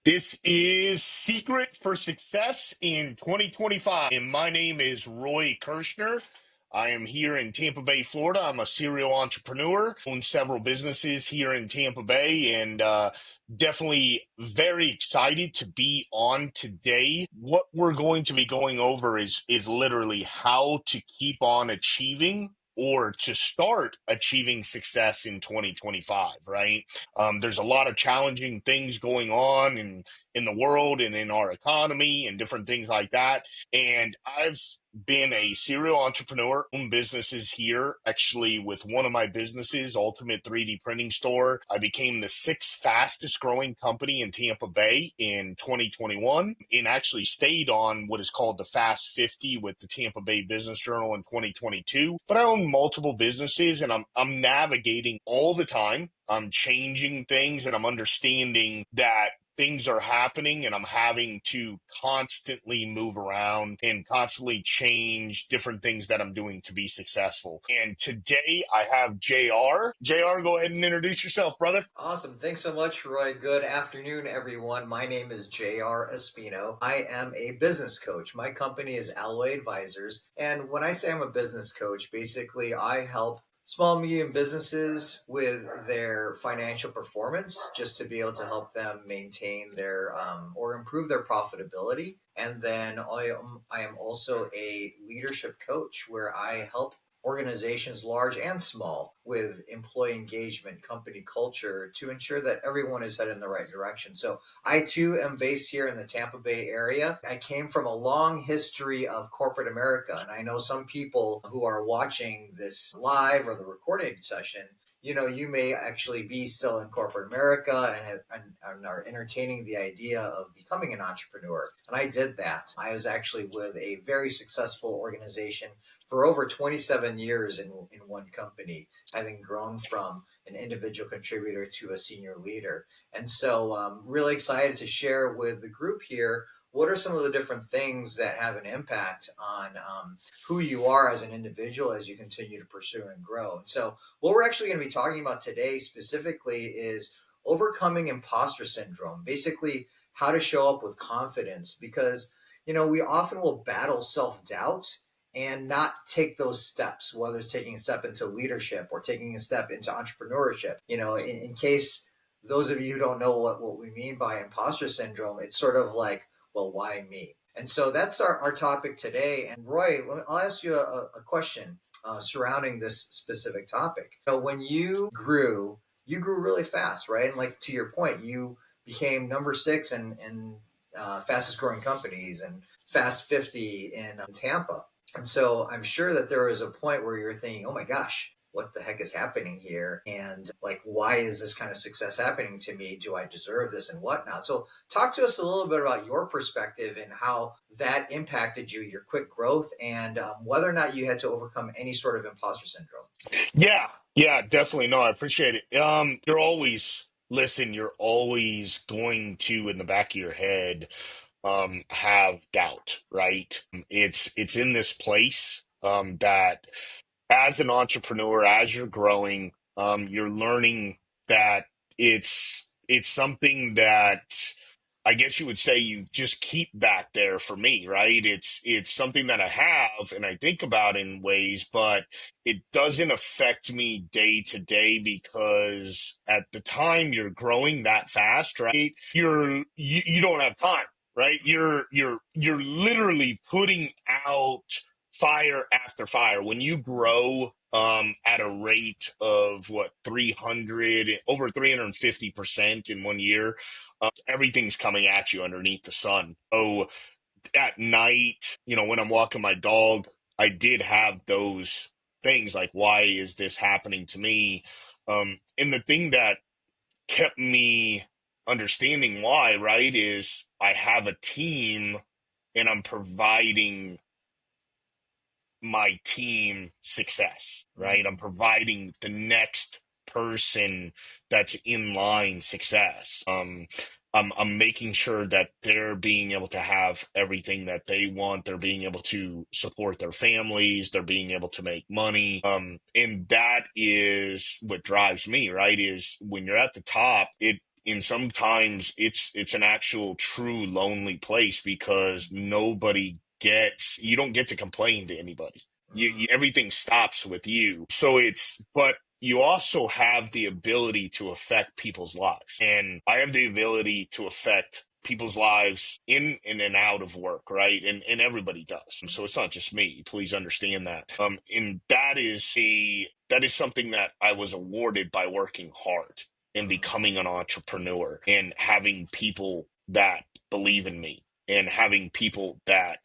This is Secret for Success in 2025. And my name is Roy Kirchner. I am here in Tampa Bay, Florida. I'm a serial entrepreneur, own several businesses here in Tampa Bay, and definitely very excited to be on today. What we're going to be going over is literally how to keep on achieving or to start achieving success in 2025, right? There's a lot of challenging things going on in the world and in our economy and different things like that. And I've been a serial entrepreneur, own businesses here. Actually, with one of my businesses, Ultimate 3D Printing Store, I became the sixth fastest growing company in Tampa Bay in 2021 and actually stayed on what is called the Fast 50 with the Tampa Bay Business Journal in 2022. But I own multiple businesses and I'm navigating all the time. I'm changing things and I'm understanding that things are happening and I'm having to constantly move around and constantly change different things that I'm doing to be successful. And today I have JR. JR, go ahead and introduce yourself, brother. Awesome. Thanks so much, Roy. Good afternoon, everyone. My name is JR Espino. I am a business coach. My company is Alloy Advisors. And when I say I'm a business coach, basically I help small, medium businesses with their financial performance just to be able to help them maintain their or improve their profitability. And then I am also a leadership coach where I help organizations large and small with employee engagement, company culture to ensure that everyone is headed in the right direction. So I too am based here in the Tampa Bay area. I came from a long history of corporate America, and I know some people who are watching this live or the recorded session, you may actually be still in corporate America and are entertaining the idea of becoming an entrepreneur. And I did that. I was actually with a very successful organization for over 27 years in one company, having grown from an individual contributor to a senior leader. And so really excited to share with the group here what are some of the different things that have an impact on who you are as an individual as you continue to pursue and grow. And so what we're actually going to be talking about today specifically is overcoming imposter syndrome, basically how to show up with confidence, because we often will battle self-doubt and not take those steps, whether it's taking a step into leadership or taking a step into entrepreneurship. In case those of you who don't know what we mean by imposter syndrome, it's sort of like, well, why me? And so that's our topic today. And Roy, I'll ask you a question surrounding this specific topic. When you grew really fast, right? And like to your point, you became number six in fastest growing companies and Fast 50 in Tampa. And so I'm sure that there was a point where you're thinking, oh my gosh, what the heck is happening here? And like, why is this kind of success happening to me? Do I deserve this and whatnot? So talk to us a little bit about your perspective and how that impacted you, your quick growth, and whether or not you had to overcome any sort of imposter syndrome. Yeah, definitely. No, I appreciate it. You're always going to, in the back of your head, have doubt, right? It's in this place that as an entrepreneur, as you're growing, you're learning that it's something that I guess you would say you just keep back there for me, right? It's something that I have and I think about in ways, but it doesn't affect me day to day because at the time you're growing that fast, right? You don't have time, right? You're literally putting out fire after fire. When you grow at a rate of what 300 over 350% in one year, everything's coming at you underneath the sun. So at night, when I'm walking my dog, I did have those things like, why is this happening to me? And the thing that kept me understanding why, right, is I have a team and I'm providing my team success, right? I'm providing the next person that's in line success. I'm making sure that they're being able to have everything that they want. They're being able to support their families. They're being able to make money. And that is what drives me, right? Is when you're at the top, And sometimes it's an actual true lonely place because you don't get to complain to anybody. Mm, Everything stops with you. So but you also have the ability to affect people's lives. And I have the ability to affect people's lives in and out of work, right? And everybody does. So it's not just me. Please understand that. And that is something that I was awarded by working hard and mm, becoming an entrepreneur and having people that believe in me and having people that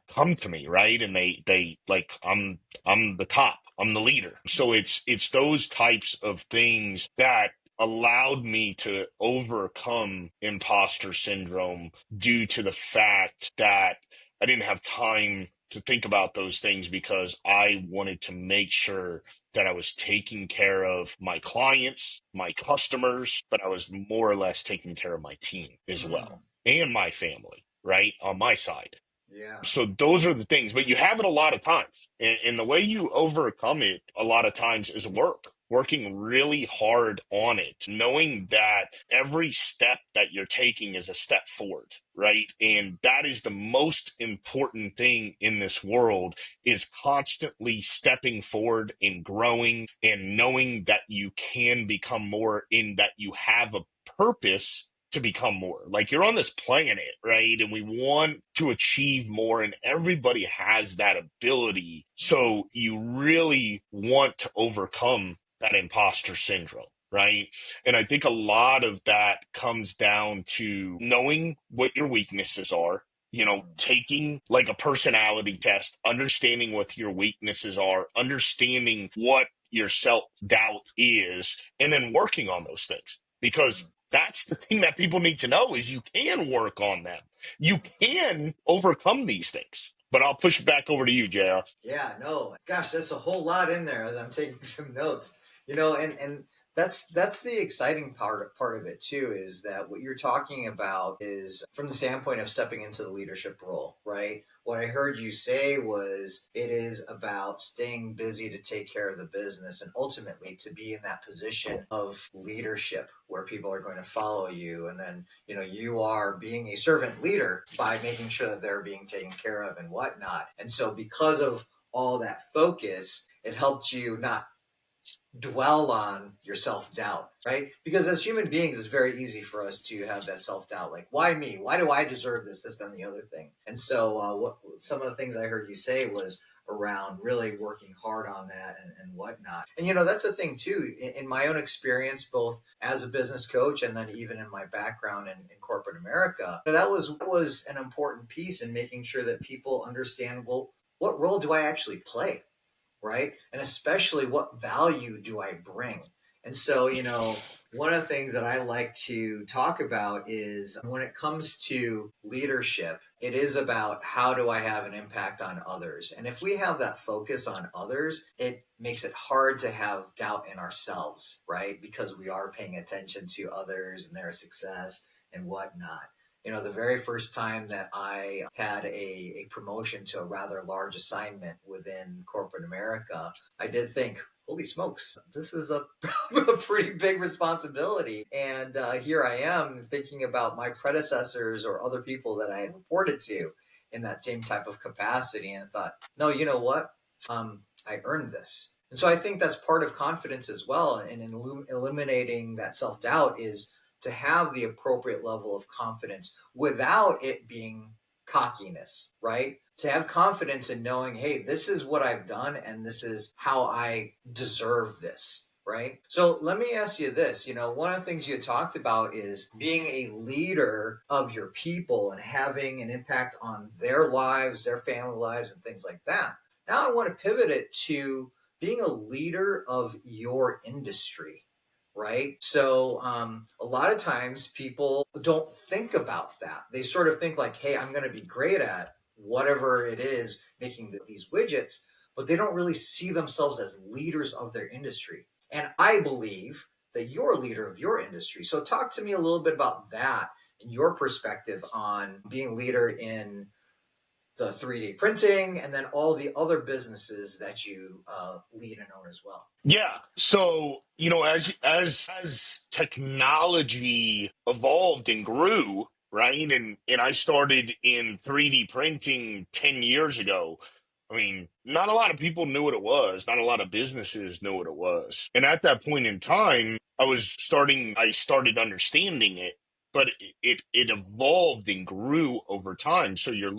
come to me, right? And they like I'm the top, I'm the leader. So it's those types of things that allowed me to overcome imposter syndrome due to the fact that I didn't have time to think about those things because I wanted to make sure that I was taking care of my clients, my customers, but I was more or less taking care of my team as mm. well and my family, right? On my side. Yeah. So those are the things, but you have it a lot of times. And the way you overcome it a lot of times is working really hard on it, knowing that every step that you're taking is a step forward, right? And that is the most important thing in this world is constantly stepping forward and growing and knowing that you can become more in that you have a purpose to become more. Like you're on this planet, right? And we want to achieve more, and everybody has that ability. So you really want to overcome that imposter syndrome, right? And I think a lot of that comes down to knowing what your weaknesses are. Mm, Taking like a personality test, understanding what your weaknesses are, understanding what your self doubt is, and then working on those things. Because mm. that's the thing that people need to know is you can work on them. You can overcome these things. But I'll push it back over to you, JR. Yeah, no, gosh, that's a whole lot in there as I'm taking some notes. And that's the exciting part of it too, is that what you're talking about is from the standpoint of stepping into the leadership role, right? What I heard you say was it is about staying busy to take care of the business and ultimately to be in that position of leadership where people are going to follow you. And then, you are being a servant leader by making sure that they're being taken care of and whatnot. And so, because of all that focus, it helped you not dwell on your self doubt, right? Because as human beings, it's very easy for us to have that self doubt, like, why me? Why do I deserve this, and the other thing? And so, what some of the things I heard you say was around really working hard on that and whatnot. And that's the thing too. In my own experience, both as a business coach and then even in my background in corporate America, that was an important piece in making sure that people understand, well, what role do I actually play, right? And especially what value do I bring? And so, one of the things that I like to talk about is when it comes to leadership, it is about how do I have an impact on others? And if we have that focus on others, it makes it hard to have doubt in ourselves, right? Because we are paying attention to others and their success and whatnot. The very first time that I had a promotion to a rather large assignment within corporate America, I did think, holy smokes, this is a, a pretty big responsibility. And here I am thinking about my predecessors or other people that I had reported to in that same type of capacity. And I thought, no, you know what? I earned this. And so I think that's part of confidence as well. And in eliminating that self doubt is to have the appropriate level of confidence without it being cockiness, right? To have confidence in knowing, hey, this is what I've done and this is how I deserve this, right? So let me ask you this. One of the things you talked about is being a leader of your people and having an impact on their lives, their family lives, and things like that. Now I want to pivot it to being a leader of your industry, right? So a lot of times people don't think about that. They sort of think like, hey, I'm going to be great at whatever it is making these widgets, but they don't really see themselves as leaders of their industry. And I believe that you're a leader of your industry. So talk to me a little bit about that and your perspective on being a leader in the 3D printing, and then all the other businesses that you lead and own as well. Yeah. So, as technology evolved and grew, right? And I started in 3D printing 10 years ago. I mean, not a lot of people knew what it was. Not a lot of businesses knew what it was. And at that point in time, I started understanding it, but it evolved and grew over time. So you're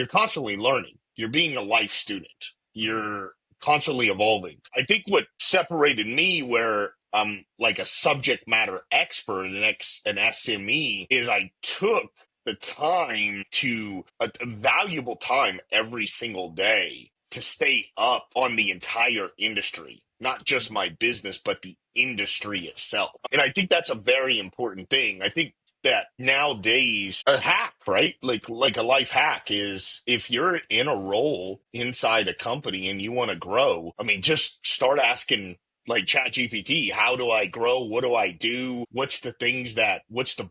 constantly learning. You're being a life student. You're constantly evolving. I think what separated me where I'm like a subject matter expert and an SME is I took the time to a valuable time every single day to stay up on the entire industry, not just my business, but the industry itself. And I think that's a very important thing. I think that nowadays a hack, right? Like a life hack is if you're in a role inside a company and you want to grow, I mean, just start asking like chat gpt, how do I grow, what do I do, what's the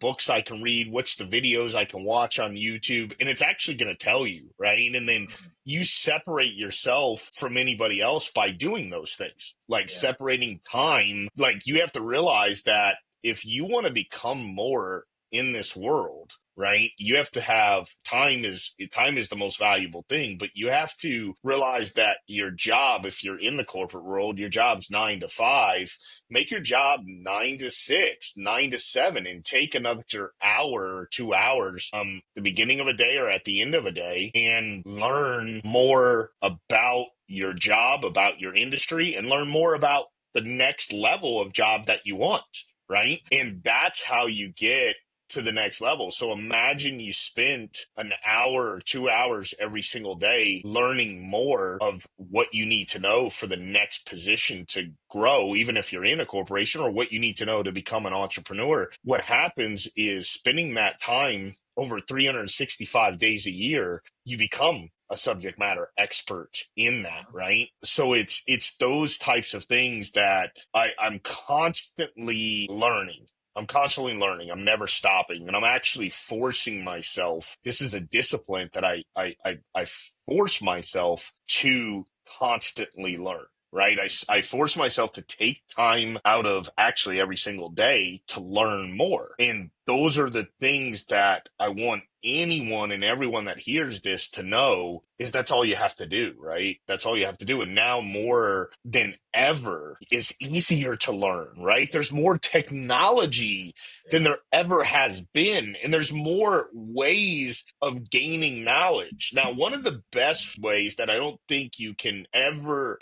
books I can read, what's the videos I can watch on YouTube, and it's actually going to tell you, right? And then Mhm. you separate yourself from anybody else by doing those things, like Yeah. separating time. Like you have to realize that if you want to become more in this world, right, you have to have time is the most valuable thing, but you have to realize that your job, if you're in the corporate world, your job's 9 to 5. Make your job 9 to 6, 9 to 7, and take another hour or 2 hours the beginning of a day or at the end of a day and learn more about your job, about your industry, and learn more about the next level of job that you want, right? And that's how you get to the next level. So imagine you spent an hour or 2 hours every single day learning more of what you need to know for the next position to grow, even if you're in a corporation, or what you need to know to become an entrepreneur. What happens is spending that time over 365 days a year, you become a subject matter expert in that, Mhm. right? So it's those types of things that I'm constantly learning. I'm constantly learning. I'm never stopping, and I'm actually forcing myself. This is a discipline that I force myself to constantly learn. Right. I force myself to take time out of actually every single day to learn more. And those are the things that I want anyone and everyone that hears this to know is that's all you have to do, right? That's all you have to do. And now more than ever is easier to learn, right? There's more technology than Yeah. there ever has been. And there's more ways of gaining knowledge. Now, one of the best ways that I don't think you can ever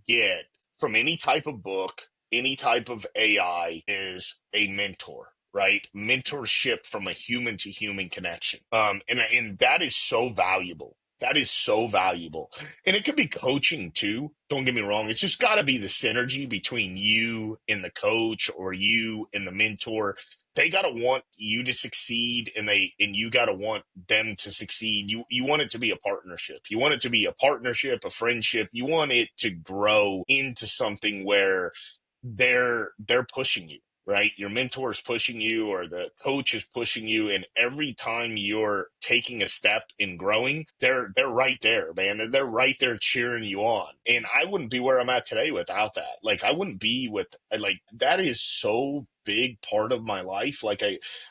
get from any type of book, any type of AI is a mentor, right? Mentorship from a human to human connection. And that is so valuable. That is so valuable. And it could be coaching too. Don't get me wrong. It's just got to be the synergy between you and the coach or you and the mentor. They got to want you to succeed, and you got to want them to succeed. You want it to be a partnership. You want it to be a partnership, a friendship. You want it to grow into something where they're pushing you, right? Your mentor is pushing you or the coach is pushing you, and every time you're taking a step in growing, they're right there, man. They're right there cheering you on. And I wouldn't be where I'm at today without that. Like I wouldn't be with like that is so big part of my life. Like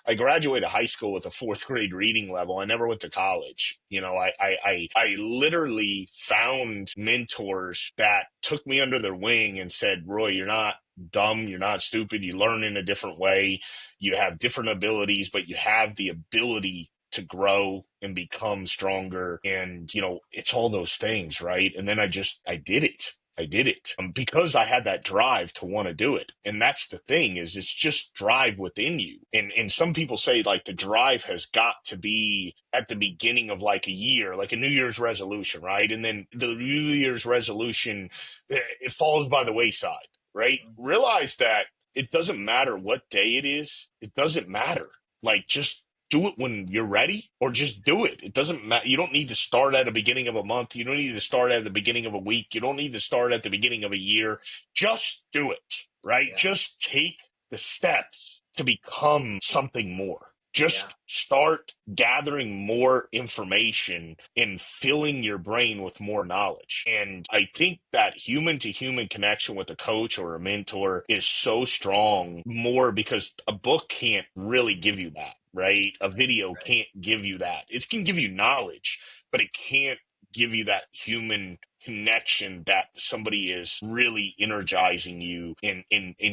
I graduated high school with a fourth grade reading level. I never went to college. I literally found mentors that took me under their wing and said, Roy, you're not dumb, you're not stupid, you learn in a different way, you have different abilities, but you have the ability to grow and become stronger. And it's all those things, right? And then I did it. I did it because I had that drive to want to do it. And that's the thing is it's just drive within you. And some people say like the drive has got to be at the beginning of like a year, like a New Year's resolution, right? And then the New Year's resolution, it falls by the wayside, right? Mhm. Realize that it doesn't matter what day it is. It doesn't matter. Like just do it when you're ready or just do it. It doesn't matter. You don't need to start at the beginning of a month. You don't need to start at the beginning of a week. You don't need to start at the beginning of a year. Just do it, right? Yeah. Just take the steps to become something more. Yeah. Just start gathering more information and filling your brain with more knowledge. And I think that human to human connection with a coach or a mentor is so strong more because a book can't really give you that, right? A Right. video Right. can't give you that. It can give you knowledge, but it can't give you that human connection that somebody is really energizing you and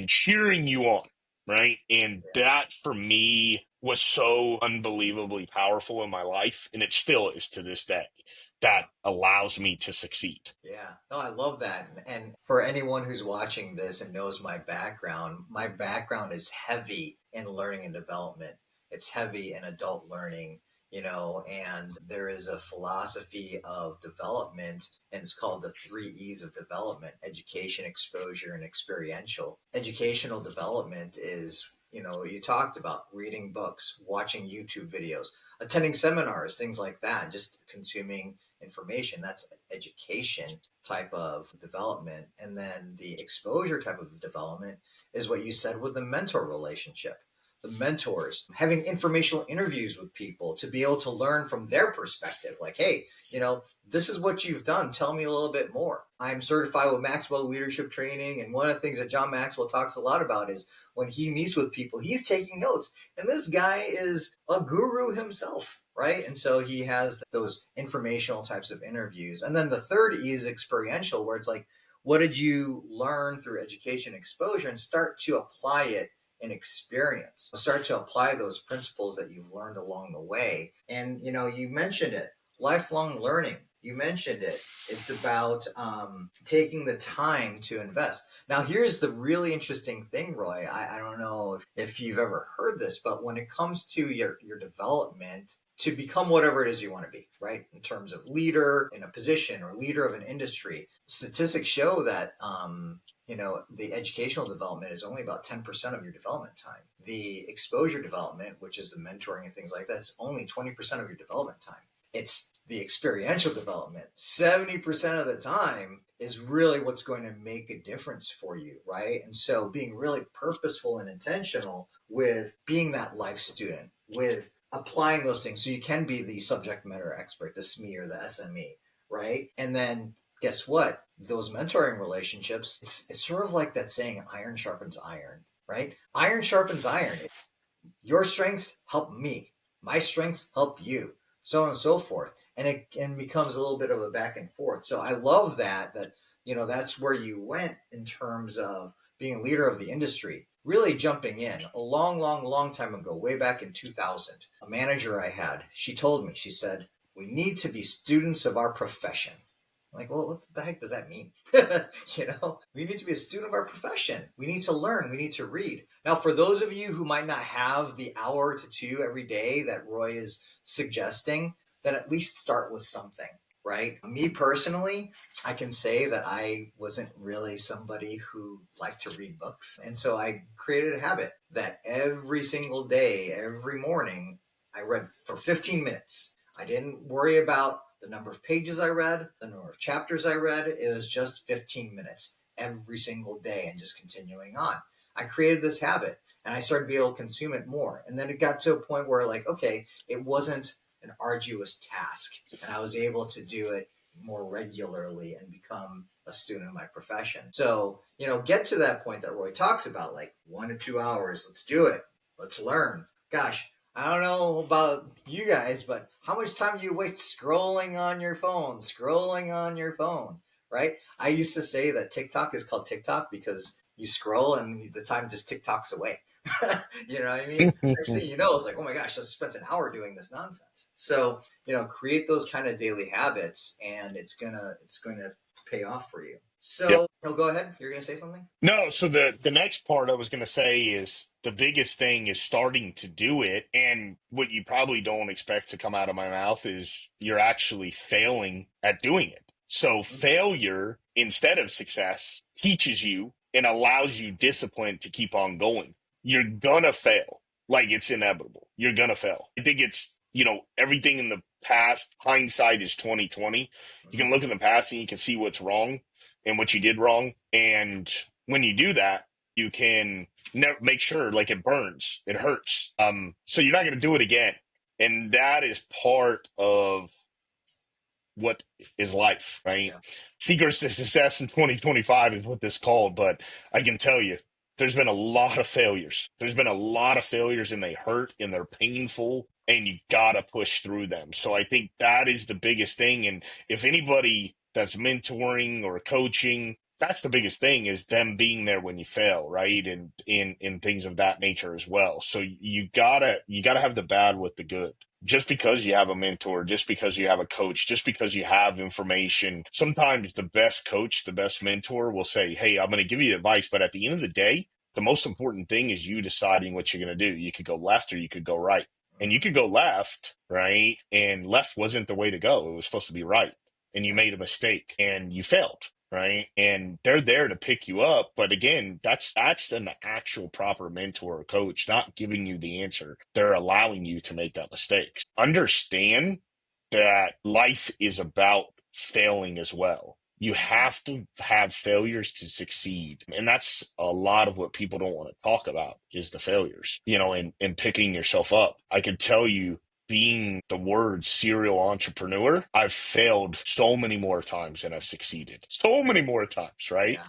cheering you on, right? And Yeah. that for me was so unbelievably powerful in my life, and it still is to this day. That Yeah. allows me to succeed. Yeah, no, I love that. And for anyone who's watching this and knows my background is heavy in learning and development. It's heavy in adult learning, and there is a philosophy of development, and it's called the three E's of development: education, exposure, and experiential. Educational development is, you talked about reading books, watching YouTube videos, attending seminars, things like that, just consuming information. That's education type of development. And then the exposure type of development is what you said with the mentor relationship. The mentors having informational interviews with people to be able to learn from their perspective. Like, hey, this is what you've done. Tell me a little bit more. I'm certified with Maxwell Leadership Training. And one of the things that John Maxwell talks a lot about is when he meets with people, he's taking notes. And this guy is a guru himself, right? And so he has those informational types of interviews. And then the third E is experiential, where it's like, what did you learn through education exposure, and start to apply it in experience. Start to apply those principles that you've learned along the way. And, you mentioned it, lifelong learning. You mentioned it. It's about taking the time to invest. Now, here's the really interesting thing, Roy. I don't know if you've ever heard this, but when it comes to your development to become whatever it is you want to be, right? In terms of leader in a position or leader of an industry, statistics show that the educational development is only about 10% of your development time. The exposure development, which is the mentoring and things like that, is only 20% of your development time. It's the experiential development, 70% of the time is really what's going to make a difference for you, right? And so being really purposeful and intentional with being that life student, with applying those things so you can be the subject matter expert, the SME or the SME, right? And then guess what? Those mentoring relationships, it's sort of like that saying, iron sharpens iron, right? Iron sharpens iron. Your strengths help me. My strengths help you. So on and so forth. And it becomes a little bit of a back and forth. So I love that's where you went in terms of being a leader of the industry, really jumping in a long, long, long time ago, way back in 2000. A manager I had, she told me, she said, we need to be students of our profession. I'm like, well, what the heck does that mean? We need to be a student of our profession. We need to learn. We need to read. Now, for those of you who might not have the hour to two every day that Roy is suggesting, then at least start with something, right? Me personally, I can say that I wasn't really somebody who liked to read books. And so I created a habit that every single day, every morning, I read for 15 minutes. I didn't worry about the number of pages I read, the number of chapters I read. It was just 15 minutes every single day and just continuing on. I created this habit and I started to be able to consume it more. And then it got to a point where, like, okay, it wasn't an arduous task and I was able to do it more regularly and become a student of my profession. So, get to that point that Roy talks about, like 1 to 2 hours. Let's do it. Let's learn. Gosh, I don't know about you guys, but how much time do you waste scrolling on your phone? Scrolling on your phone, right? I used to say that TikTok is called TikTok because you scroll and the time just TikToks away. You know what I mean? Next thing you know, it's like, oh my gosh, I just spent an hour doing this nonsense. So, create those kind of daily habits and it's gonna pay off for you. Yep. So, go ahead. You're gonna say something? No, so the next part I was going to say is the biggest thing is starting to do it. And what you probably don't expect to come out of my mouth is you're actually failing at doing it. So failure instead of success teaches you and allows you discipline to keep on going. You're gonna fail. Like it's inevitable. You're gonna fail. I think it's, everything in the past, hindsight is 2020. You Mm-hmm. can look in the past and you can see what's wrong and what you did wrong. And when you do that, You can never make sure like it burns, it hurts. So you're not going to do it again. And that is part of what is life, right? Yeah. Secrets to Success in 2025 is what this is called, but I can tell you, there's been a lot of failures. There's been a lot of failures, and they hurt and they're painful, and you gotta push through them. So I think that is the biggest thing. And if anybody that's mentoring or coaching, that's the biggest thing is them being there when you fail, right? And in things of that nature as well. So you gotta have the bad with the good. Just because you have a mentor, just because you have a coach, just because you have information, sometimes the best coach, the best mentor will say, hey, I'm going to give you advice. But at the end of the day, the most important thing is you deciding what you're going to do. You could go left or you could go right. And you Mhm. could go left, right? And left wasn't the way to go. It was supposed to be right. And you Yeah. made a mistake and you failed, right? And they're there to pick you up. But again, that's an actual proper mentor or coach, not giving you the answer. They're allowing you to make that mistake. Understand that life is about failing as well. You have to have failures to succeed. And that's a lot of what people don't want to talk about is the failures, and picking yourself up. I can tell you, being the word serial entrepreneur, I've failed so many more times than I've succeeded. So many more times, right?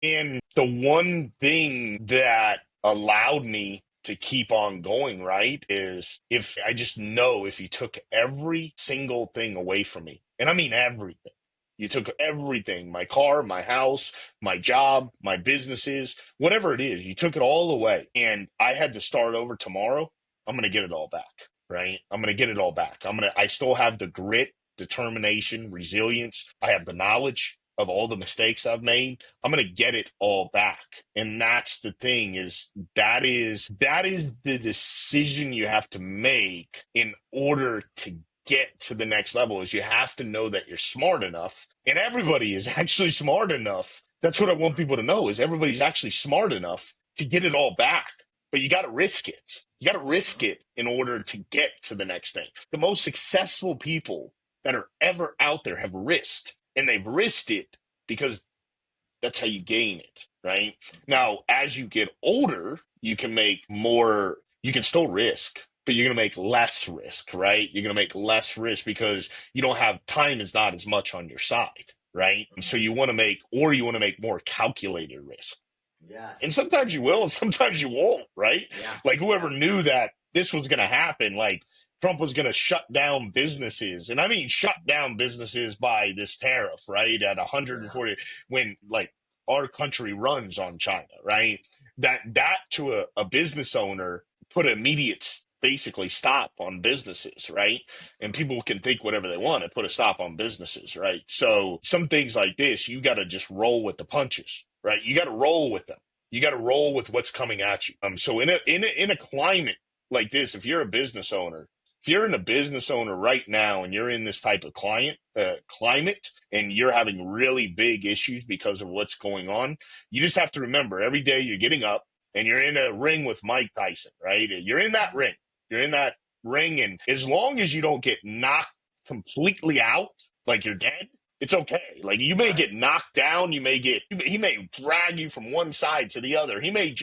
Yeah. And the one thing that allowed me to keep on going, right, is if I just know if you took every single thing away from me, and I mean everything, you took everything, my car, my house, my job, my businesses, whatever it is, you took it all away, and I had to start over tomorrow, I'm going to get it all back, right? I'm going to get it all back. I still have the grit, determination, resilience. I have the knowledge of all the mistakes I've made. I'm going to get it all back. And that's the thing is that is the decision you have to make in order to get to the next level is you have to know that you're smart enough, and everybody is actually smart enough. That's what I want people to know is everybody's actually smart enough to get it all back. But you got to risk it. You got to risk Mhm. it in order to get to the next thing. The most successful people that are ever out there have risked, and they've risked it because that's how you gain it, right? Mhm. Now, as you get older, you can make more, you can still risk, but you're going to make less risk, right? You're going to make less risk because you don't have time is not as much on your side, right? So Mhm. you want to make more calculated risk. And Yes. sometimes you will, and sometimes you won't, right? Yeah. Like whoever Yeah. knew that this was going to happen, like Trump was going to shut down businesses, and I mean shut down businesses by this tariff, right? At Yeah. 140, when like our country runs on China, right? That to a business owner put an immediate basically stop on businesses, right? And Mhm. people can think whatever they want and put a stop on businesses, right? So some things like this, you got to just roll with the punches, right? You got to roll with them. You got to roll with what's coming at you. So in a climate like this, if you're in a business owner right now and you're in this type of climate and you're having really big issues because of what's going on, you just have to remember every day you're getting up and you're in a ring with Mike Tyson, right? You're in that ring. You're in that ring, and as long as you don't get knocked completely out, like you're dead, it's okay. Like you may Right. get knocked down, he may drag you from one side to the other. He may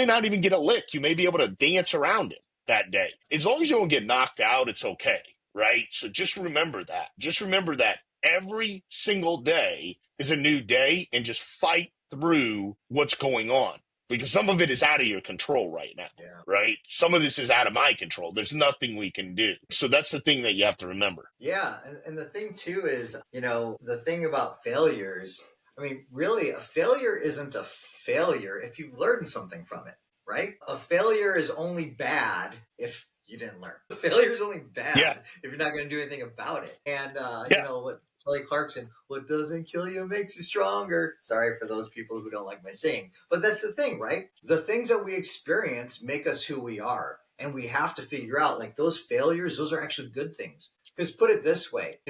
not even get a lick. You may be able to dance around it that day. As long as you don't get knocked out, it's okay, right? So just remember that. Just remember that every single day is a new day, and just fight through what's going on because some of it is out of your control right now, Yeah. right? Some of this is out of my control. There's nothing we can do. So that's the thing that you have to remember. Yeah, and the thing too is, the thing about failures, I mean, really, a failure isn't a failure if you've learned something from it, right? A failure is only bad if you didn't learn. A failure is only Yeah. bad if you're not going to do anything about it. And, Yeah. what Kelly Clarkson, what doesn't kill you makes you stronger. Sorry for those people who don't like my saying. But that's the thing, right? The things that we experience make us who we are. And we have to figure out, like, those failures, those are actually good things. Because put it this way,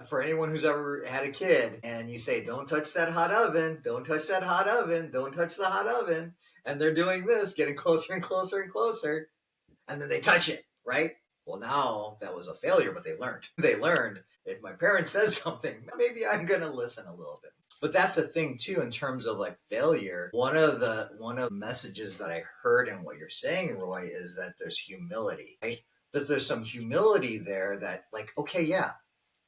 for anyone who's ever had a kid and you say, don't touch that hot oven, don't touch that hot oven, don't touch the hot oven, and they're doing this, getting closer and closer and closer, and then they touch it, right? Well, now that was a failure, but they learned. They learned if my parent says something, maybe I'm going to listen a little bit. But that's a thing too in terms of like failure. One of the messages that I heard in what you're saying, Roy, is that there's humility, right? That there's some humility there that like, okay, yeah,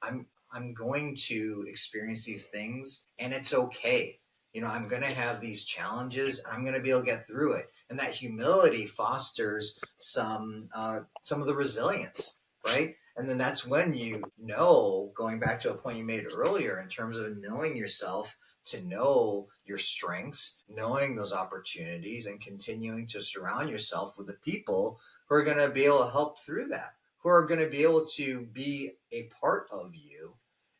I'm going to experience these things and it's okay. I'm going to have these challenges and I'm going to be able to get through it. And that humility fosters some of the resilience, right? And then that's when going back to a point you made earlier in terms of knowing yourself, to know your strengths, knowing those opportunities, and continuing to surround yourself with the people who are going to be able to help through that, who are going to be able to be a part of you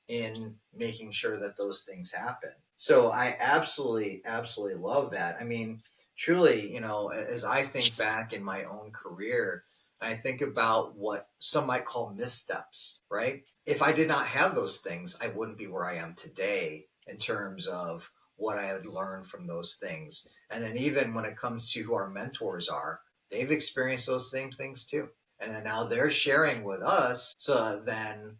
in making sure that those things happen. So I absolutely, absolutely love that. I mean, truly, as I think back in my own career, I think about what some might call missteps, right? If I did not have those things, I wouldn't be where I am today in terms of what I had learned from those things. And then even when it comes to who our mentors are, they've experienced those same things too. And then now they're sharing with us, so then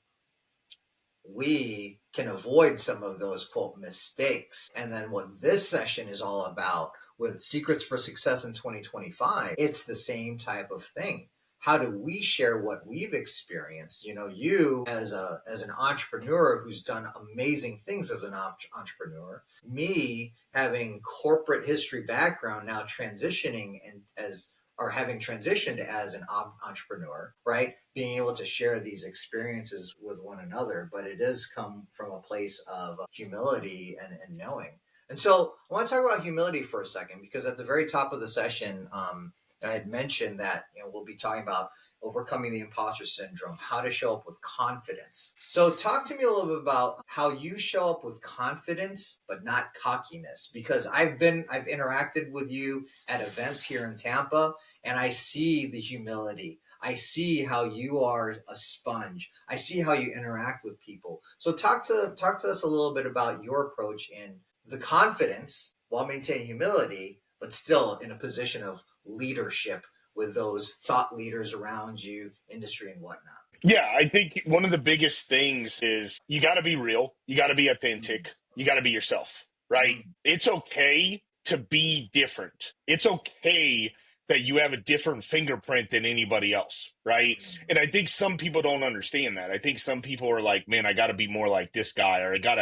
we can avoid some of those quote mistakes. And then what this session is all about with Secrets for Success in 2025, it's the same type of thing. How do we share what we've experienced? You as an entrepreneur who's done amazing things as an entrepreneur, me having corporate history background, now transitioning and as or having transitioned as an entrepreneur, right? Being able to share these experiences with one another, but it does come from a place of humility and knowing. And so I want to talk about humility for a second, because at the very top of the session, I had mentioned that we'll be talking about overcoming the imposter syndrome, how to show up with confidence. So talk to me a little bit about how you show up with confidence, but not cockiness, because I've interacted with you at events here in Tampa, and I see the humility. I see how you are a sponge. I see how you interact with people. So talk to us a little bit about your approach in the confidence while maintaining humility, but still in a position of leadership with those thought leaders around you, industry and whatnot. Yeah, I think one of the biggest things is you got to be real, you got to be Mm, authentic, you got to be yourself, right? mm, It's okay to be different. It's okay that you have a different fingerprint than anybody else, right? mm, And I think some people don't understand that. I think some people are like, "Man, I got to be more like this guy, or I got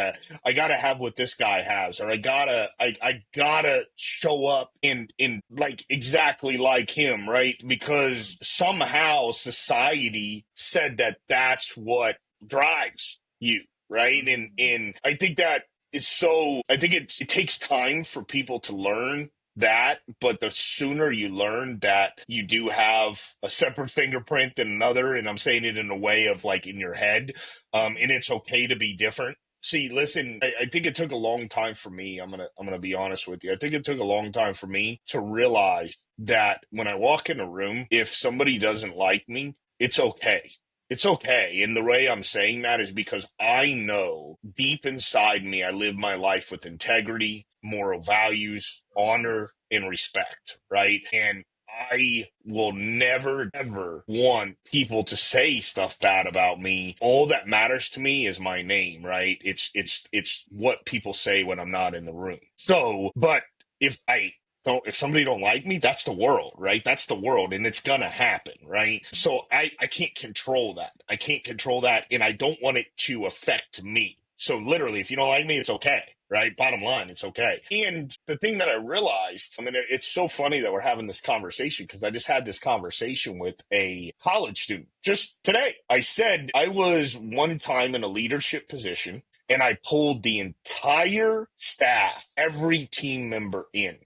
to have what this guy has, or I got to show up in like exactly like him," right? mm, Because somehow society said that that's what drives you, right? And mm, and I think that is so I think it takes time for people to learn that, but the sooner you learn that you do have a separate fingerprint than another, and I'm saying it in a way of like in your head, and it's okay to be different. See, listen, I think it took a long time for me. I'm gonna be honest with you. I think it took a long time for me to realize that when I walk in a room, if somebody doesn't like me, it's okay. It's okay. And the way I'm saying that is because I know deep inside me, I live my life with integrity, moral values, honor, and respect, right? And I will never, ever want people to say stuff bad about me. All that matters to me is my name, right? It's what people say when I'm not in the room. So, but if somebody don't like me, that's the world, right? That's the world, and it's gonna happen, right? So I can't control that. I can't control that, and I don't want it to affect me. So literally, if you don't like me, it's okay, right? Bottom line, it's okay. And the thing that I realized, I mean, it's so funny that we're having this conversation, because I just had this conversation with a college student just today. I said I was one time in a leadership position, and I pulled the entire staff, every team member in,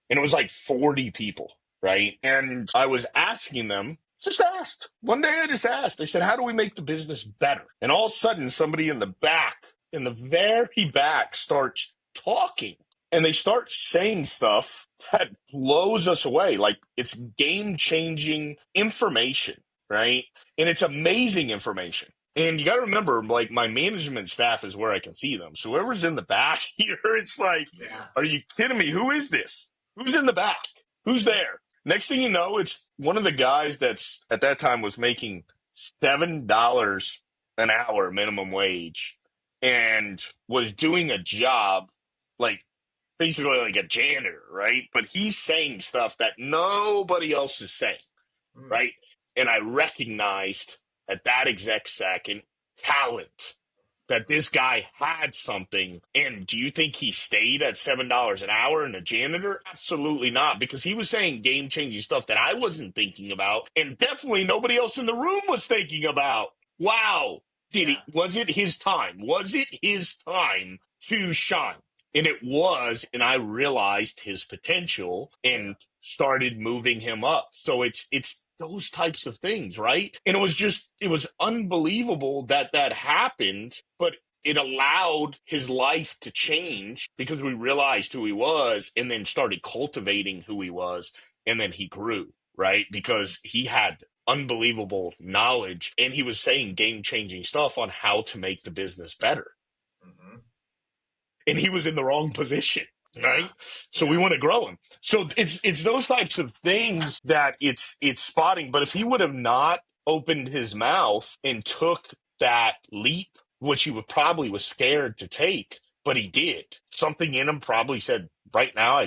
and it was like 40 people, right? And I was asking them, just asked. One day I just asked. I said, how do we make the business better? And all of a sudden, somebody in the back, in the very back, starts talking. And they start saying stuff that blows us away. Like, it's game changing information, right? And it's amazing information. And you got to remember, like, my management staff is where I can see them. So whoever's in the back here, it's like, yeah. are you kidding me? Who is this? Who's in the back? Who's there? Next thing you know, it's one of the guys that's at that time was making $7 an hour minimum wage and was doing a job like basically like a janitor, right? But he's saying stuff that nobody else is saying, Mm, right? And I recognized at that exact second talent, that mm, this guy had something. And do you think he stayed at $7 an hour and a janitor? Absolutely not, because he was saying game changing stuff that I wasn't thinking about, and definitely nobody else in the room was thinking about. Wow. yeah, Was it his time? Was it his time to shine? And it was, and I realized his potential yeah, and started moving him up. So it's those types of things, right? And it was unbelievable that that happened, but it allowed his life to change because we realized who he was and then started cultivating who he was. And then he grew, right? mm, Because he had unbelievable knowledge and he was saying game changing stuff on how to make the business better, hmm, and he was in the wrong position, yeah, right? So we yeah, want to grow him. So it's those types of things that it's spotting. But if he would have not opened his mouth and took that leap, which he would probably was scared to take, but he did. Something in him probably said, right now,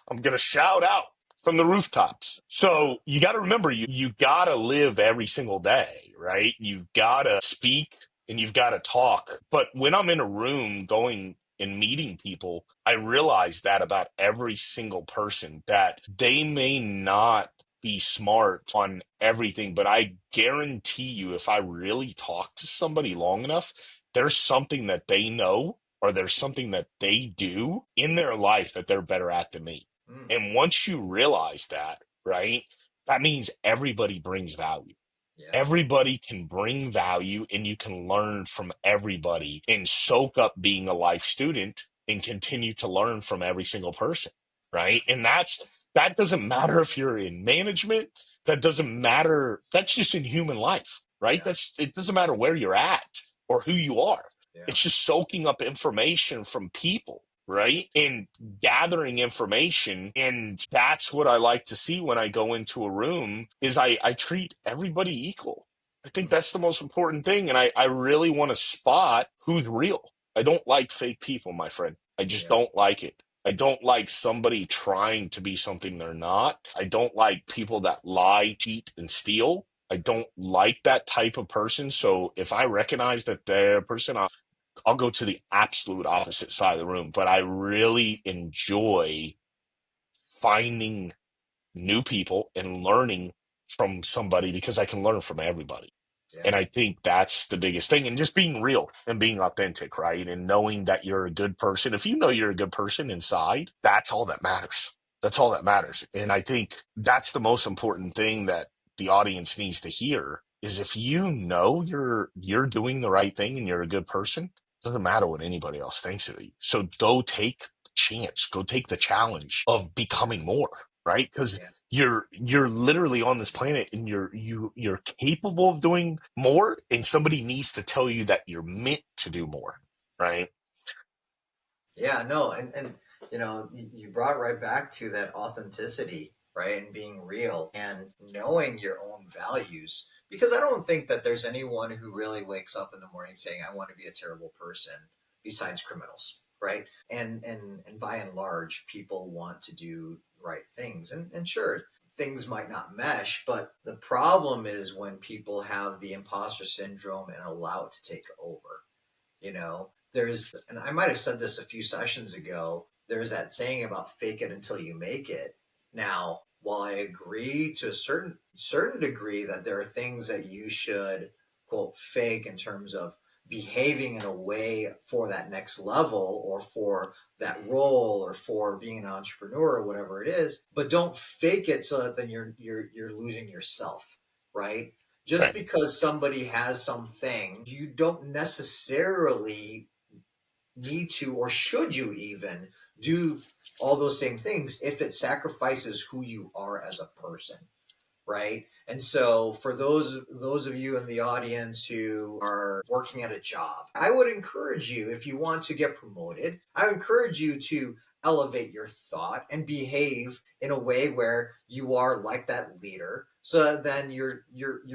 I'm gonna shout out from the rooftops. yeah, So you got to remember, you got to live every single day, right? You've got to speak and you've got to talk. But when I'm in a room going and meeting people, I realize that about every single person, that they may not be smart on everything, but I guarantee you, if I really talk to somebody long enough, there's something that they know or there's something that they do in their life that they're better at than me. mm, And once you realize that, right, that means everybody brings value. yeah, Everybody can bring value and you can learn from everybody and soak up being a life student and continue to learn from every single person, yeah, right? And that doesn't matter if you're in management, that doesn't matter. That's just in human life, right? yeah, It doesn't matter where you're at or who you are. yeah, It's just soaking up information from people, right? And gathering information. And that's what I like to see when I go into a room is I treat everybody equal. I think mm, that's the most important thing. And I really want to spot who's real. I don't like fake people, my friend. I just yeah, don't like it. I don't like somebody trying to be something they're not. I don't like people that lie, cheat, and steal. I don't like that type of person. So if I recognize that they're a person, I'll go to the absolute opposite side of the room. But I really enjoy finding new people and learning from somebody because I can learn from everybody. yeah, And I think that's the biggest thing. And just being real and being authentic, right? And knowing that you're a good person. If you know you're a good person inside, that's all that matters. That's all that yeah, matters. And I think that's the most important thing that the audience needs to hear is if you know you're doing the right thing and you're a good person, it doesn't matter what anybody else thinks of you. So go take the chance, go take the challenge of yeah, becoming more, right? Because yeah. you're literally on this planet and you're capable of doing more, and somebody needs to tell you that you're meant to do more, right? Yeah, no, and you brought right back to that authenticity, right? And being real and knowing your own values. Because I don't think that there's anyone who really wakes up in the morning saying, I want to be a terrible person besides criminals, right? And by and large, people want to do right things. And sure, things might not mesh, but the problem is when people have the imposter syndrome and allow it to take over. And I might have said this a few sessions ago, there's that saying about fake it until you make it. Now, while I agree to a certain degree that there are things that you should quote fake in terms of behaving in a way for that next level or for that role or for being an entrepreneur or whatever it is, but don't fake it so that then you're losing yourself, right? Just Right. because somebody has something, you don't necessarily need to, or should you even do all those same things if it sacrifices who you are as a person, right? And so for those of you in the audience who are working at a job, I would encourage you, if you want to get promoted, I would encourage you to elevate your thought and behave in a way where you are like that leader, so that then you're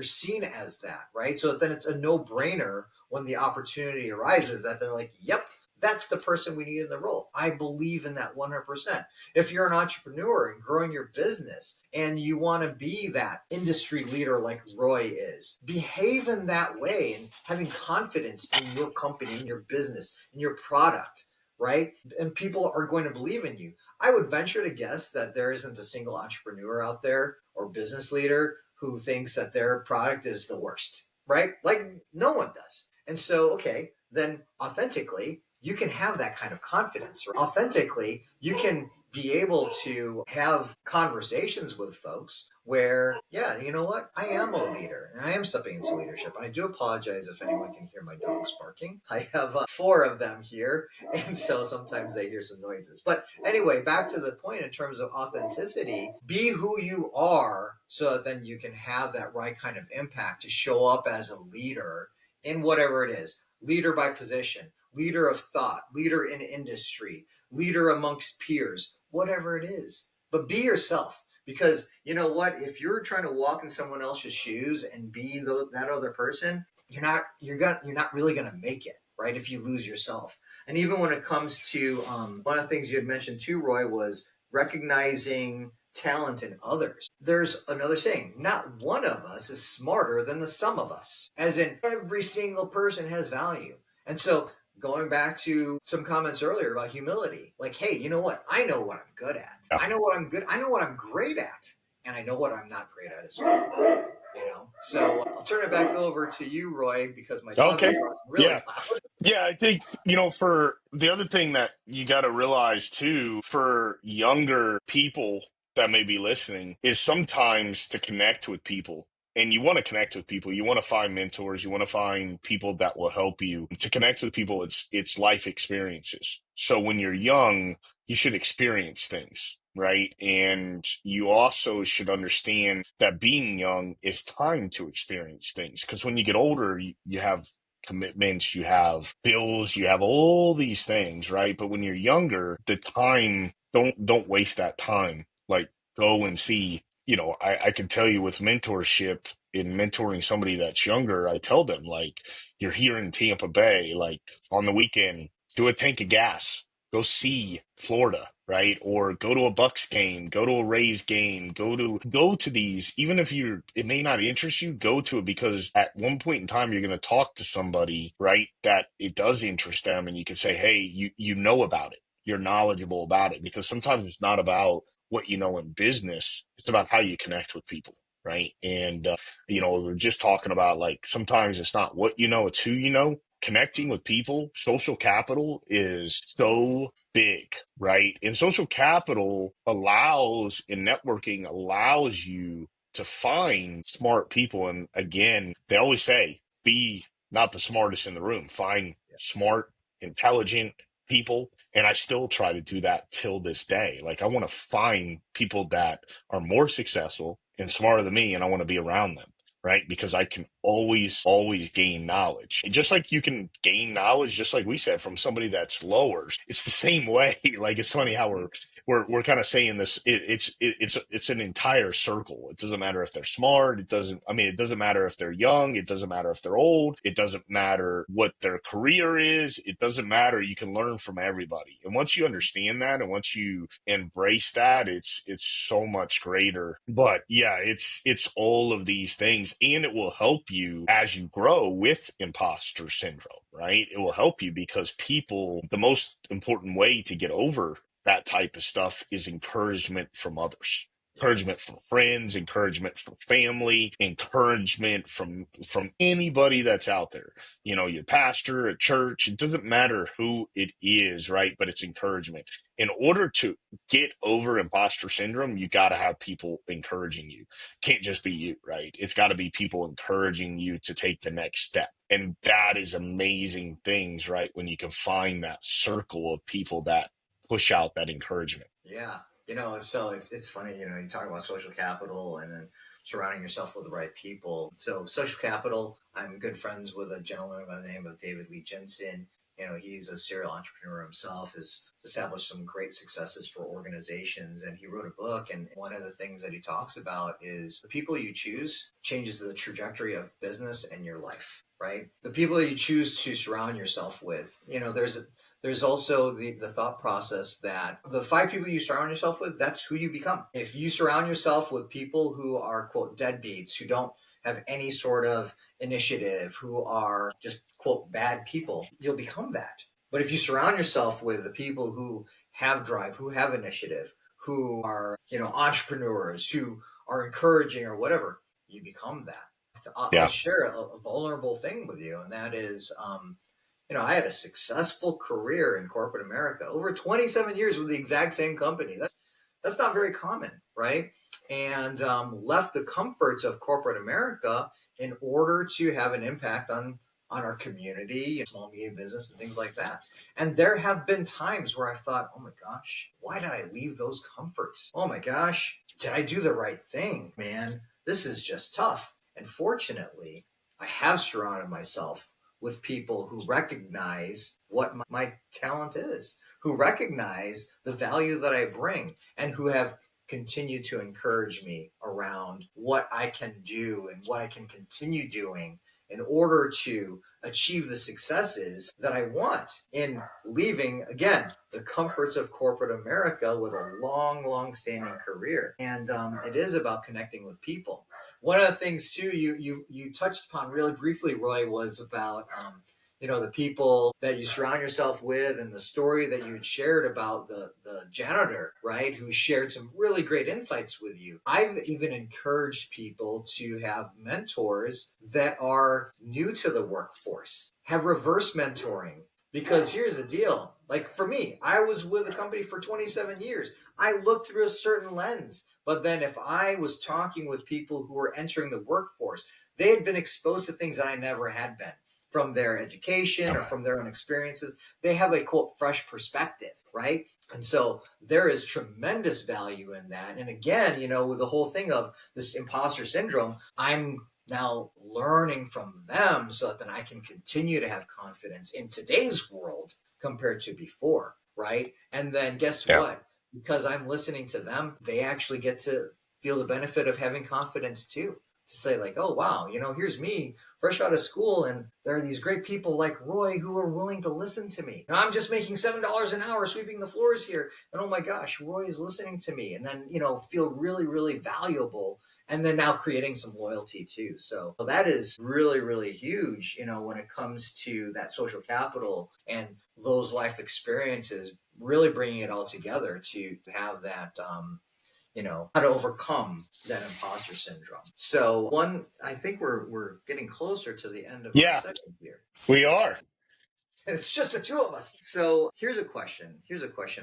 seen as that, right? So that then it's a no-brainer when the opportunity arises that they're like, yep, That's the person we need in the role. I believe in that 100%. If you're an entrepreneur and growing your business and you want to be that industry leader like Roy is, behave in that way and having confidence in your company, in your business, in your product, right? And people are going to believe in you. I would venture to guess that there isn't a single entrepreneur out there or business leader who thinks that their product is the worst, right? Like no one does. And so, okay, then authentically, you can have that kind of confidence. Right? Authentically, you can be able to have conversations with folks where, yeah, you know what? I am a leader and I am stepping into leadership. I do apologize if anyone can hear my dogs barking. I have four of them here, and so sometimes they hear some noises. But anyway, back to the point in terms of authenticity, be who you are so that then you can have that right kind of impact to show up as a leader in whatever it is, leader by position, leader of thought, leader in industry, leader amongst peers, whatever it is. But be yourself. Because you know what? If you're trying to walk in someone else's shoes and be that other person, you're not really gonna make it, right? If you lose yourself. And even when it comes to one of the things you had mentioned too, Roy, was recognizing talent in others. There's another saying, not one of us is smarter than the sum of us, as in every single person has value. And so going back to some comments earlier about humility, like, hey, you know what? I know what I'm good at. Yeah. I know what I'm good. I know what I'm great at, and I know what I'm not great at as well. You know, so I'll turn it back over to you, Roy, because my dogs are Okay. barking really Yeah. loud. Yeah, I think, for the other thing that you got to realize too, for younger people that may be listening, is sometimes to connect with people. And you want to connect with people. You want to find mentors. You want to find people that will help you. To connect with people, it's life experiences. So when you're young, you should experience things, right? And you also should understand that being young is time to experience things. Because when you get older, you have commitments, you have bills, you have all these things, right? But when you're younger, the time, don't waste that time. Like go and see, I can tell you with mentorship, in mentoring somebody that's younger, I tell them like, you're here in Tampa Bay, like on the weekend, do a tank of gas, go see Florida, right? Or go to a Bucks game, go to a Rays game, go to these, even if it may not interest you, go to it, because at one point in time you're going to talk to somebody, right, that it does interest them, and you can say, hey, you know about it. You're knowledgeable about it, because sometimes it's not about what you know in business, it's about how you connect with people, right? And we're just talking about, like, sometimes it's not what you know, it's who you know. Connecting with people, social capital is so big, right? And social capital and networking allows you to find smart people. And again, they always say, be not the smartest in the room, find smart, intelligent people. And I still try to do that till this day. Like, I want to find people that are more successful and smarter than me, and I want to be around them, right? Because I can always gain knowledge. And just like you can gain knowledge, just like we said, from somebody that's lower, it's the same way. Like, it's funny how we're kind of saying this. It's an entire circle. It doesn't matter if they're smart. It doesn't matter if they're young. It doesn't matter if they're old. It doesn't matter what their career is. It doesn't matter. You can learn from everybody. And once you understand that, and once you embrace that, it's so much greater. But yeah, it's all of these things, and it will help you as you grow with imposter syndrome, right? It will help you because the most important way to get over that type of stuff is encouragement from others. Encouragement Yes. from friends, encouragement from family, encouragement from anybody that's out there. Your pastor at church, it doesn't matter who it is, right? But it's encouragement. In order to get over imposter syndrome, you got to have people encouraging you. Can't just be you, right? It's got to be people encouraging you to take the next step. And that is amazing things, right? When you can find that circle of people that push out that encouragement. Yeah. So it's funny, you talk about social capital and then surrounding yourself with the right people. So social capital, I'm good friends with a gentleman by the name of David Lee Jensen. He's a serial entrepreneur himself, has established some great successes for organizations, and he wrote a book. And one of the things that he talks about is the people you choose changes the trajectory of business and your life, right? The people that you choose to surround yourself with, there's also the thought process that the five people you surround yourself with, that's who you become. If you surround yourself with people who are, quote, deadbeats, who don't have any sort of initiative, who are just, quote, bad people, you'll become that. But if you surround yourself with the people who have drive, who have initiative, who are, entrepreneurs, who are encouraging or whatever, you become that. I'll Yeah. share a vulnerable thing with you, and that is, I had a successful career in corporate America over 27 years with the exact same company. That's not very common, right? And left the comforts of corporate America in order to have an impact on our community, small medium business, and things like that. And there have been times where I thought, oh my gosh, why did I leave those comforts? Oh my gosh, did I do the right thing, man? This is just tough. And fortunately, I have surrounded myself with people who recognize what my talent is, who recognize the value that I bring, and who have continued to encourage me around what I can do and what I can continue doing in order to achieve the successes that I want in leaving, again, the comforts of corporate America with a long, long standing career. And it is about connecting with people. One of the things too you touched upon really briefly, Roy, was about the people that you surround yourself with, and the story that you had shared about the janitor, right, who shared some really great insights with you. I've even encouraged people to have mentors that are new to the workforce, have reverse mentoring. Because here's the deal, like for me, I was with a company for 27 years. I looked through a certain lens. But then if I was talking with people who were entering the workforce, they had been exposed to things that I never had been from their education or from their own experiences. They have a, quote, fresh perspective, right? And so there is tremendous value in that. And again, with the whole thing of this imposter syndrome, I'm now learning from them so that then I can continue to have confidence in today's world compared to before, right? And then guess Yeah. what? Because I'm listening to them, they actually get to feel the benefit of having confidence too. To say, like, oh, wow, here's me fresh out of school, and there are these great people like Roy who are willing to listen to me. And I'm just making $7 an hour sweeping the floors here. And oh my gosh, Roy is listening to me. And then, feel really, really valuable. And then now creating some loyalty too. So that is really, really huge, when it comes to that social capital and those life experiences, really bringing it all together to have that, how to overcome that imposter syndrome. So I think we're getting closer to the end of our Yeah, segment here. we are. It's just the two of us. So here's a question.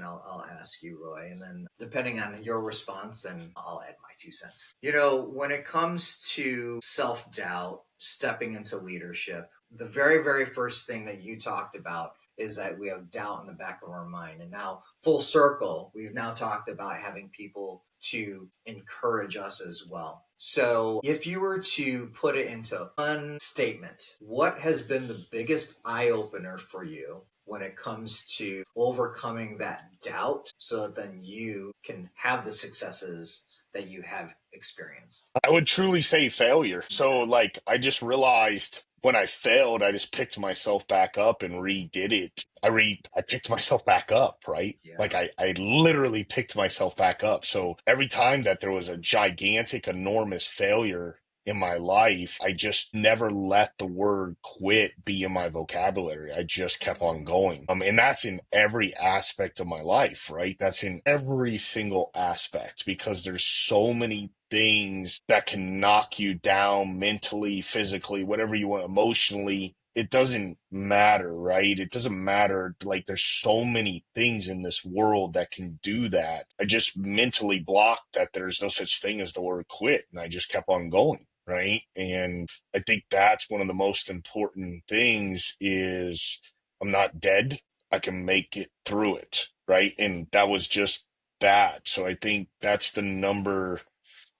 I'll ask you, Roy, and then depending on your response, then I'll add my 2 cents. When it comes to self-doubt, stepping into leadership, the very, very first thing that you talked about is that we have doubt in the back of our mind. And now, full circle, we've now talked about having people to encourage us as well. So, if you were to put it into one statement, what has been the biggest eye opener for you when it comes to overcoming that doubt so that then you can have the successes that you have experienced? I would truly say failure. So, like, I just realized when I failed, I just picked myself back up and redid it. I picked myself back up, right? Yeah. Like, I literally picked myself back up. So every time that there was a gigantic, enormous failure in my life, I just never let the word quit be in my vocabulary. I just kept on going. And that's in every aspect of my life, right? That's in every single aspect because there's so many things that can knock you down mentally, physically, whatever you want, emotionally. It doesn't matter, right? It doesn't matter. Like, there's so many things in this world that can do that. I just mentally blocked that there's no such thing as the word quit, and I just kept on going, right? And I think that's one of the most important things is I'm not dead. I can make it through it, right? And that was just that. So I think that's the number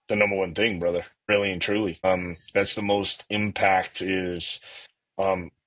one thing, brother. Really and truly. Nice. That's the most impact is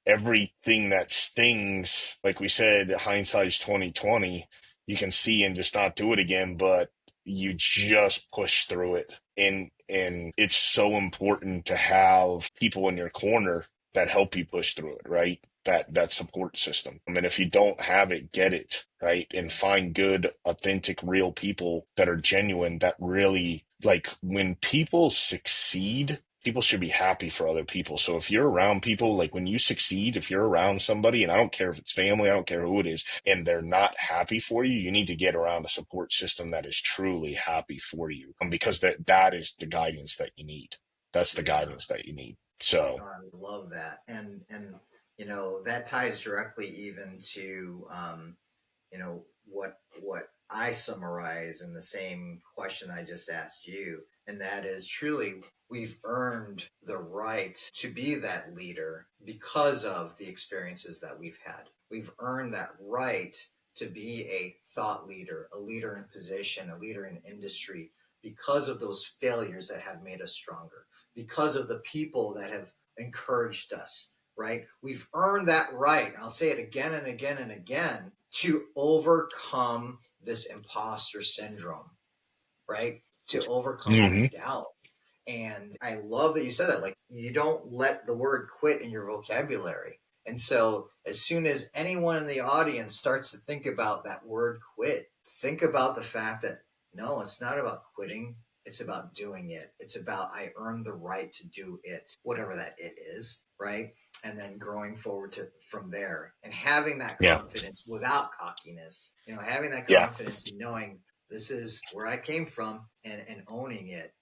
everything that stings, like we said, hindsight's 2020. You can see and just not do it again, but you just push through it. And it's so important to have people in your corner that help you push through it, right? That support system. I mean, if you don't have it, get it, right? And Yeah. find good, authentic, real people that are genuine, that really, like, when people succeed, people should be happy for other people. So if you're around people, like when you succeed, if you're around somebody, and I don't care if it's family, I don't care who it is, and they're not happy for you, you need to get around a support system that is truly happy for you. Because that is the guidance that you need. That's the Yeah. guidance that you need. So, No, I love that. And that ties directly even to what I summarize in the same question I just asked you, and that is truly we've earned the right to be that leader because of the experiences that we've had. We've earned that right to be a thought leader, a leader in position, a leader in industry because of those failures that have made us stronger, because of the people that have encouraged us, right? We've earned that right. I'll say it again and again and again to overcome this imposter syndrome, right? To overcome mhm. that doubt. And I love that you said that. Like, you don't let the word quit in your vocabulary. And so, as soon as anyone in the audience starts to think about that word quit, think about the fact that no, it's not about quitting. It's about doing it. It's about I earned the right to do it, whatever that it is, right? And then growing forward to from there and having that Yeah, confidence without cockiness, having that yeah, confidence and knowing this is where I came from and owning it.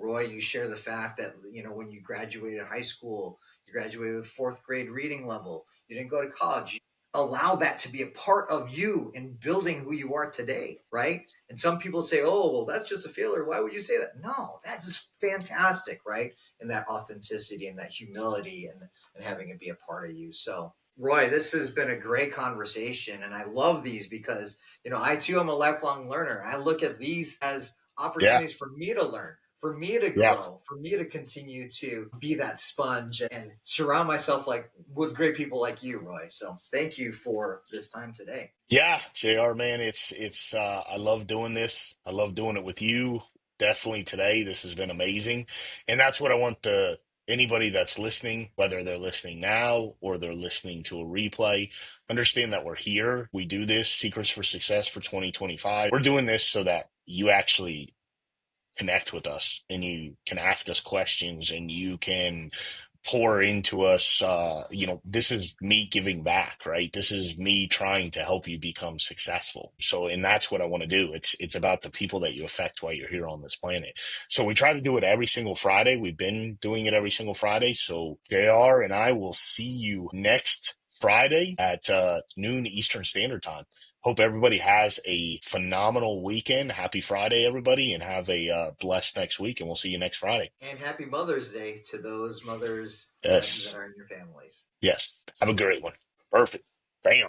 Roy, you share the fact that, when you graduated high school, you graduated with fourth grade reading level, you didn't go to college. You allow that to be a part of you in building who you are today, right? And some people say, oh, well, that's just a failure. Why would you say that? No, that's just fantastic, right? And that authenticity and that humility and having it be a part of you. So, Roy, this has been a great conversation. And I love these because I too am a lifelong learner. I look at these as yeah, opportunities for me to learn, for me to yeah. grow, for me to continue to be that sponge and surround myself with great people like you, Roy. So thank you for this time today. Yeah, JR, man, it's I love doing this. I love doing it with you. Definitely today. This has been amazing. And that's what I want the anybody that's listening, whether they're listening now or they're listening to a replay, understand that we're here. We do this Secrets for Success for 2025. We're doing this so that you actually connect with us and you can ask us questions and you can pour into us. This is me giving back, right? This is me trying to help you become successful. So, and that's what I want to do. It's about the people that you affect while you're here on this planet. So we try to do it every single Friday. We've been doing it every single Friday. So JR and I will see you next Friday at noon Eastern Standard Time. Hope everybody has a phenomenal weekend. Happy Friday, everybody, and have a blessed next week. And we'll see you next Friday. And happy Mother's Day to those mothers that Yes. are in your families. Yes. Have a great one. Perfect. Bam.